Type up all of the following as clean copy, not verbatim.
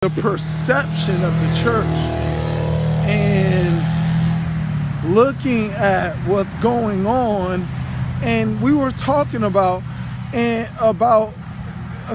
the perception of the church and looking at what's going on. And we were talking about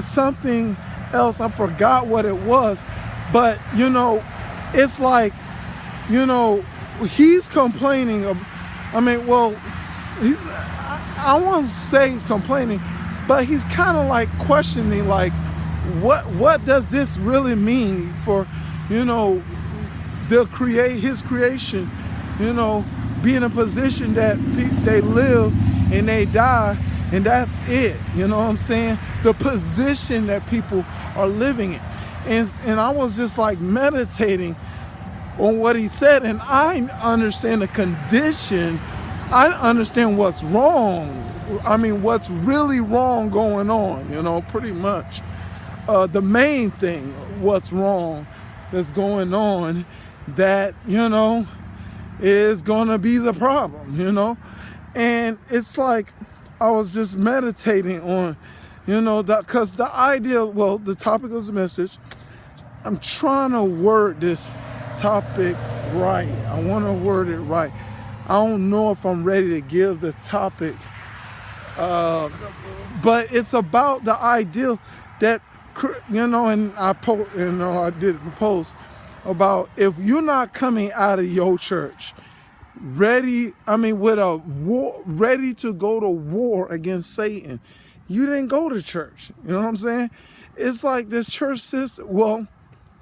something else. I forgot what it was, but it's like, he's complaining I won't say he's complaining, but he's kind of like questioning, like, what does this really mean for, his creation, be in a position that they live and they die, and that's it. You know what I'm saying? The position that people are living in. And I was just like meditating on what he said, and I understand the condition. I understand what's wrong. I mean, what's really wrong going on, pretty much. The main thing, what's wrong that's going on, that, is going to be the problem, And it's like, I was just meditating on, because the topic of the message, I'm trying to word this topic right. I want to word it right. I don't know if I'm ready to give the topic, but it's about the ideal that, and I did a post about, if you're not coming out of your church ready to go to war against Satan, you didn't go to church. You know what I'm saying? It's like this church system. Well,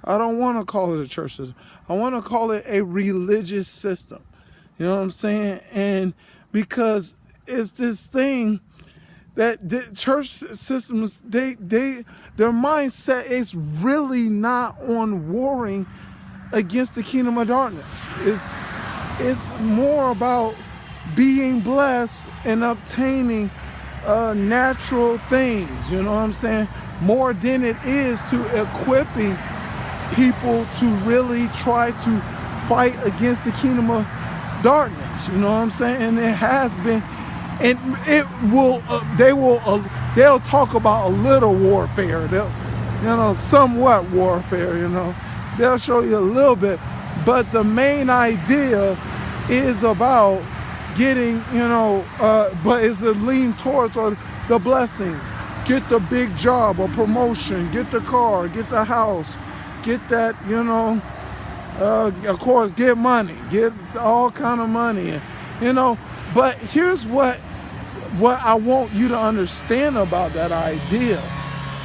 I don't want to call it a church system. I want to call it a religious system. You know what I'm saying? And because it's this thing that the church systems, their mindset is really not on warring against the kingdom of darkness. It's more about being blessed and obtaining natural things, you know what I'm saying? More than it is to equipping people to really try to fight against the kingdom of darkness, you know what I'm saying? And it has been, and it will, they'll talk about a little warfare, somewhat warfare, they'll show you a little bit, but the main idea is about getting, but it's the lean towards or the blessings. Get the big job or promotion, get the car, get the house, get that, of course, get money, get all kind of money, but here's what I want you to understand about that idea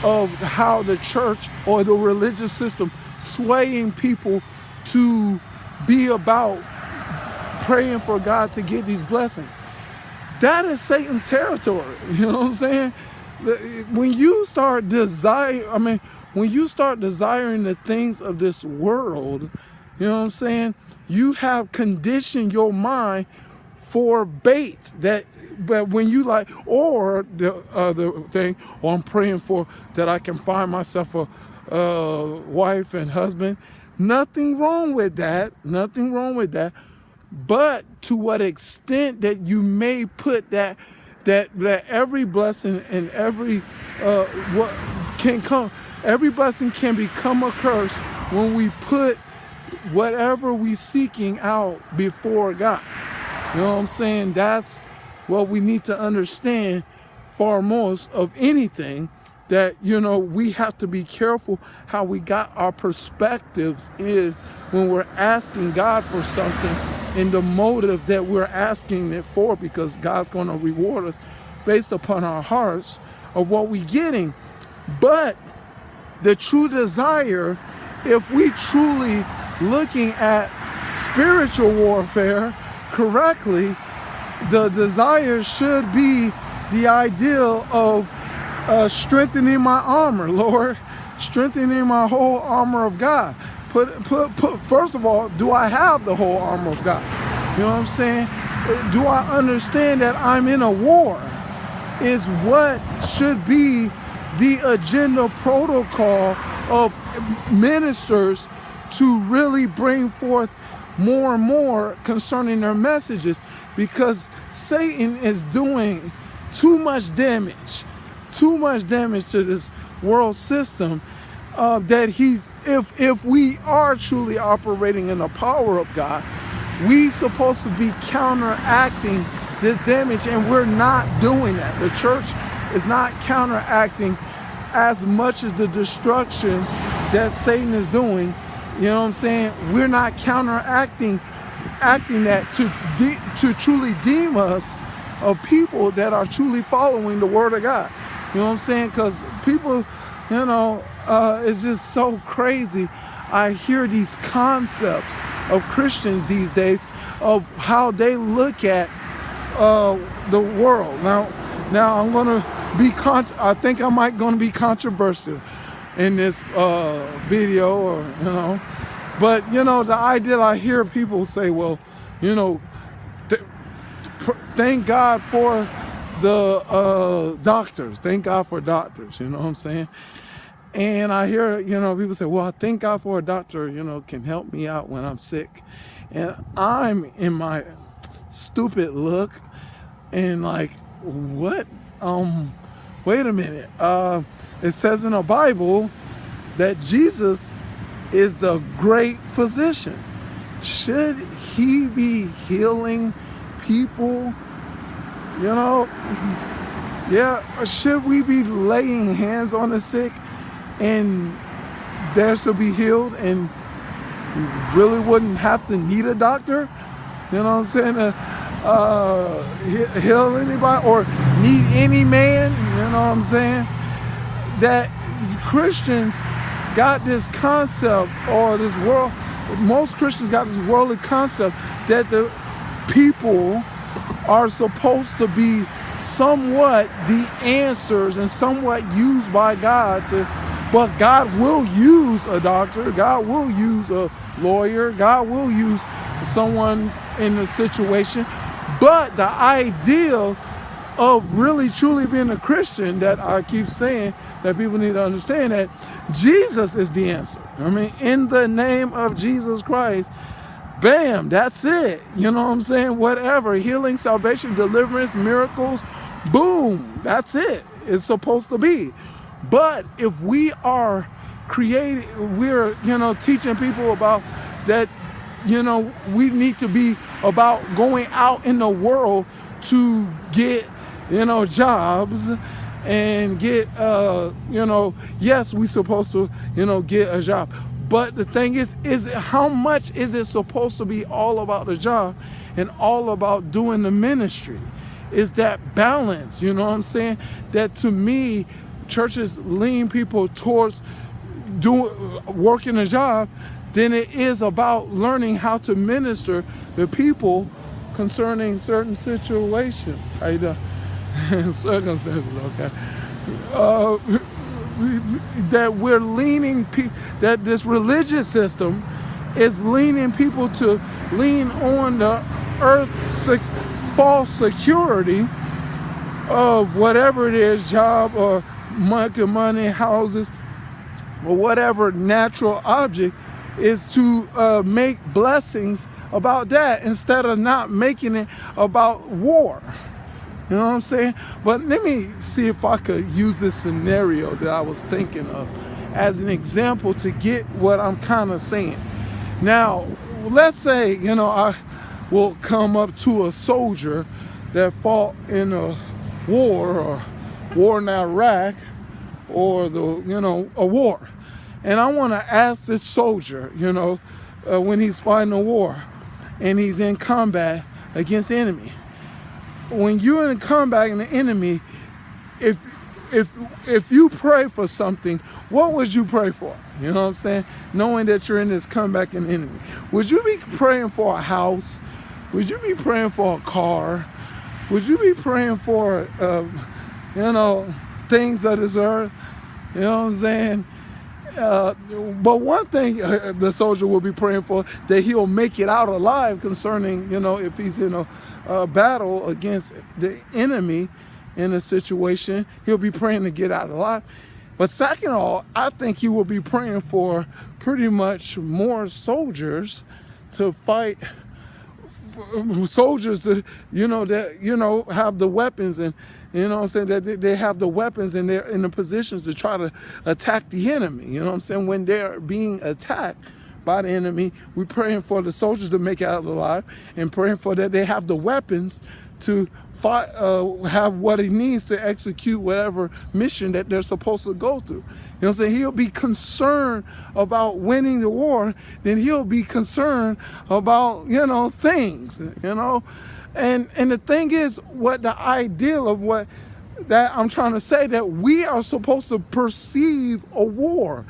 of how the church or the religious system swaying people to be about praying for God to get these blessings. That is Satan's territory. You know what I'm saying? When you start desiring the things of this world, you know what I'm saying? You have conditioned your mind for bait but when you or the other thing, or I'm praying for that I can find myself a wife and husband. Nothing wrong with that. But to what extent that you may put that every blessing and every every blessing can become a curse when we put whatever we seeking out before God. You know what I'm saying? That's what we need to understand far most of anything, that, we have to be careful how we got our perspectives in when we're asking God for something, and the motive that we're asking it for, because God's going to reward us based upon our hearts of what we're getting. But the true desire, if we truly looking at spiritual warfare correctly, the desire should be the ideal of strengthening my armor, Lord, strengthening my whole armor of God. First of all, do I have the whole armor of God? You know what I'm saying? Do I understand that I'm in a war? Is what should be the agenda protocol of ministers to really bring forth more and more concerning their messages, because Satan is doing too much damage to this world system that he's, if we are truly operating in the power of God, we supposed to be counteracting this damage, and we're not doing that. The church is not counteracting as much as the destruction that Satan is doing. You know what I'm saying? We're not counteracting that to truly deem us of people that are truly following the word of God. You know what I'm saying? Because people, you know, it's just so crazy. I hear these concepts of Christians these days of how they look at the world. Now I'm gonna be I think I might gonna be controversial in this video, or you know, but you know, the idea I hear people say, well, you know, thank God for the doctors. Thank God for doctors. You know what I'm saying? And I hear, you know, people say, well, I thank God for a doctor, you know, can help me out when I'm sick. And I'm in my stupid look and like, what? Wait a minute. It says in the Bible that Jesus is the great physician. Should he be healing people? You know, yeah, should we be laying hands on the sick and they shall be healed, and we really wouldn't have to need a doctor? You know what I'm saying? Heal anybody or need any man? You know what I'm saying? That Christians got this concept, or this world, most Christians got this worldly concept that the people are supposed to be somewhat the answers and somewhat used by God to, but God will use a doctor, God will use a lawyer, God will use someone in a situation. But the ideal of really truly being a Christian, that I keep saying that people need to understand, that Jesus is the answer. I mean, in the name of Jesus Christ, bam, that's it. You know what I'm saying? Whatever, healing, salvation, deliverance, miracles, boom, that's it. It's supposed to be. But if we are we're, you know, teaching people about that, you know, we need to be about going out in the world to get, you know, jobs and get, you know, yes, we're supposed to, you know, get a job. But the thing is how much is it supposed to be all about the job and all about doing the ministry? Is that balance, you know what I'm saying? That to me, churches lean people towards working a job than it is about learning how to minister to people concerning certain situations. How you doing? Circumstances, okay. That we're leaning, that this religious system is leaning people to lean on the earth's false security of whatever it is, job or money, houses, or whatever natural object, is to make blessings about that instead of not making it about war. You know what I'm saying? But let me see if I could use this scenario that I was thinking of as an example to get what I'm kind of saying. Now, let's say, you know, I will come up to a soldier that fought in a war in Iraq, or a war. And I want to ask this soldier, you know, when he's fighting a war and he's in combat against the enemy. When you're in combat and the enemy, if you pray for something, what would you pray for? You know what I'm saying? Knowing that you're in this combat and enemy. Would you be praying for a house? Would you be praying for a car? Would you be praying for, you know, things of this earth? You know what I'm saying? But one thing the soldier will be praying for, that he'll make it out alive concerning, you know, if he's in a battle against the enemy in a situation, he'll be praying to get out alive. But second of all, I think he will be praying for pretty much more soldiers to fight soldiers to, that, have the weapons, and, I'm saying, that they have the weapons and they're in the positions to try to attack the enemy. You know what I'm saying? When they're being attacked by the enemy, we're praying for the soldiers to make it out alive, and praying for that they have the weapons to fight, have what he needs to execute whatever mission that they're supposed to go through. You know what I'm saying? He'll be concerned about winning the war, then he'll be concerned about, things, And the thing is, what the ideal of what that I'm trying to say, that we are supposed to perceive a war.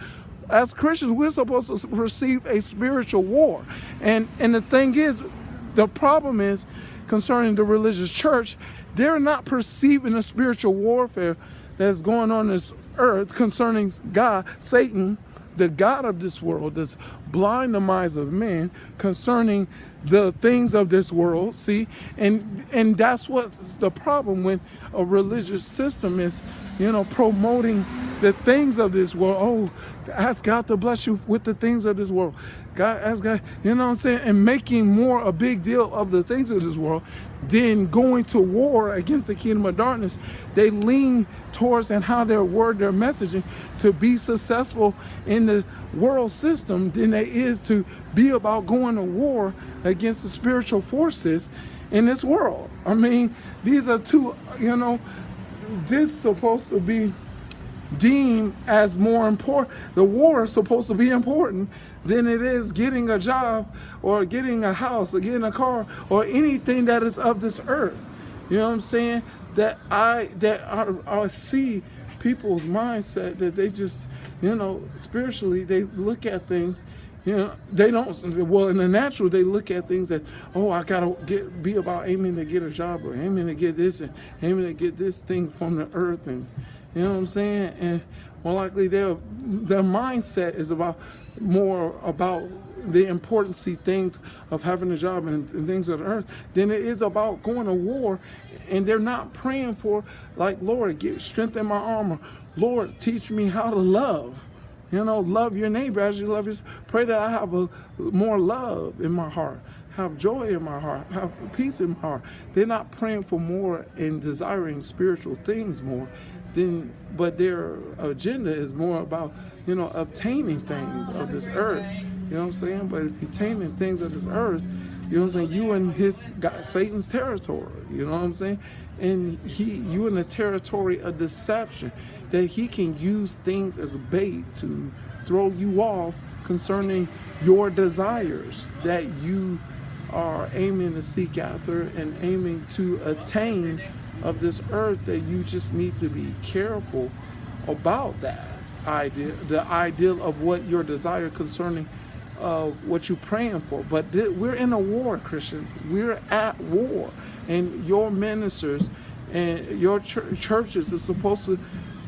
As Christians, we're supposed to perceive a spiritual war. And the thing is, the problem is, concerning the religious church, they're not perceiving the spiritual warfare that's going on this earth concerning God, Satan, the God of this world, that's blind the minds of men concerning the things of this world. See, and that's what's the problem when a religious system is, promoting the things of this world. Oh, ask God to bless you with the things of this world. God, ask God, and making more a big deal of the things of this world than going to war against the kingdom of darkness. They lean towards and how their messaging to be successful in the world system than it is to be about going to war against the spiritual forces in this world. I mean, these are two, this is supposed to be deemed as more important. The war is supposed to be important than it is getting a job or getting a house or getting a car or anything that is of this earth. You know what I'm saying? That I see people's mindset that they just, spiritually they look at things. They don't, well, in the natural, they look at things that, I gotta be about aiming to get a job, or aiming to get this, and aiming to get this thing from the earth, and you know what I'm saying? And more likely their mindset is more about the importancy things of having a job and things of the earth than it is about going to war. And they're not praying for, like, Lord, strengthen my armor. Lord, teach me how to love. Love your neighbor as you love yourself. Pray that I have more love in my heart, have joy in my heart, have peace in my heart. They're not praying for more and desiring spiritual things more, but their agenda is more about, obtaining things of this earth. You know what I'm saying? But if you're obtaining things of this earth, you know what I'm saying, you in Satan's territory. You know what I'm saying? And you in the territory of deception, that he can use things as a bait to throw you off concerning your desires that you are aiming to seek after and aiming to attain of this earth, that you just need to be careful about that idea, the ideal of what your desire concerning what you're praying for. But we're in a war, Christians. We're at war. And your ministers and your churches are supposed to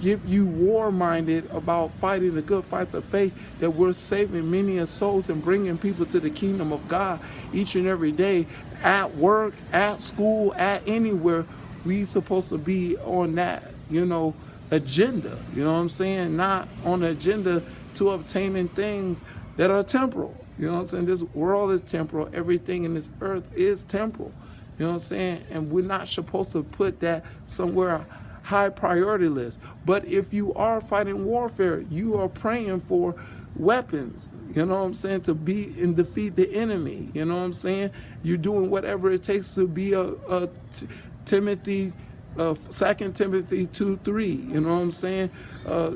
give you war-minded about fighting the good fight of faith, that we're saving many souls and bringing people to the kingdom of God each and every day, at work, at school, at anywhere. We supposed to be on that, agenda. You know what I'm saying? Not on the agenda to obtaining things that are temporal. You know what I'm saying? This world is temporal. Everything in this earth is temporal. You know what I'm saying? And we're not supposed to put that somewhere high priority list. But if you are fighting warfare, you are praying for weapons, you know what I'm saying, to be and defeat the enemy. You know what I'm saying? You're doing whatever it takes to be a Timothy, 2 Timothy 2:3, you know what I'm saying?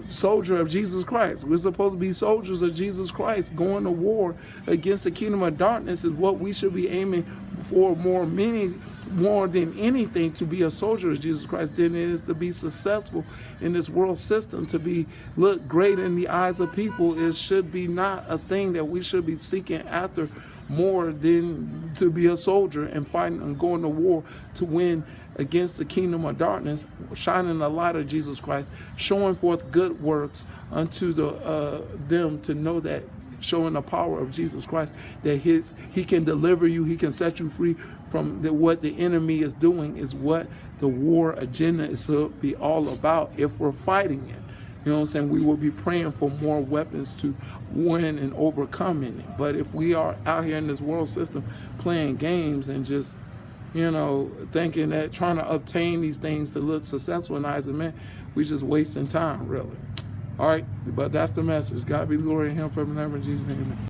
Soldier of Jesus Christ. We're supposed to be soldiers of Jesus Christ. Going to war against the kingdom of darkness is what we should be aiming for more than anything, to be a soldier of Jesus Christ than it is to be successful in this world system, to look great in the eyes of people. It should be not a thing that we should be seeking after more than to be a soldier and fighting and going to war to win against the kingdom of darkness, shining the light of Jesus Christ, showing forth good works unto them to know that, showing the power of Jesus Christ, that he can deliver you, he can set you free from what the enemy is doing, is what the war agenda is to be all about if we're fighting it. You know what I'm saying? We will be praying for more weapons to win and overcome in it. But if we are out here in this world system playing games and just, thinking that trying to obtain these things to look successful in the eyes of men, we just wasting time, really. All right, but that's the message. God be the glory in him forever and ever in Jesus' name. Amen.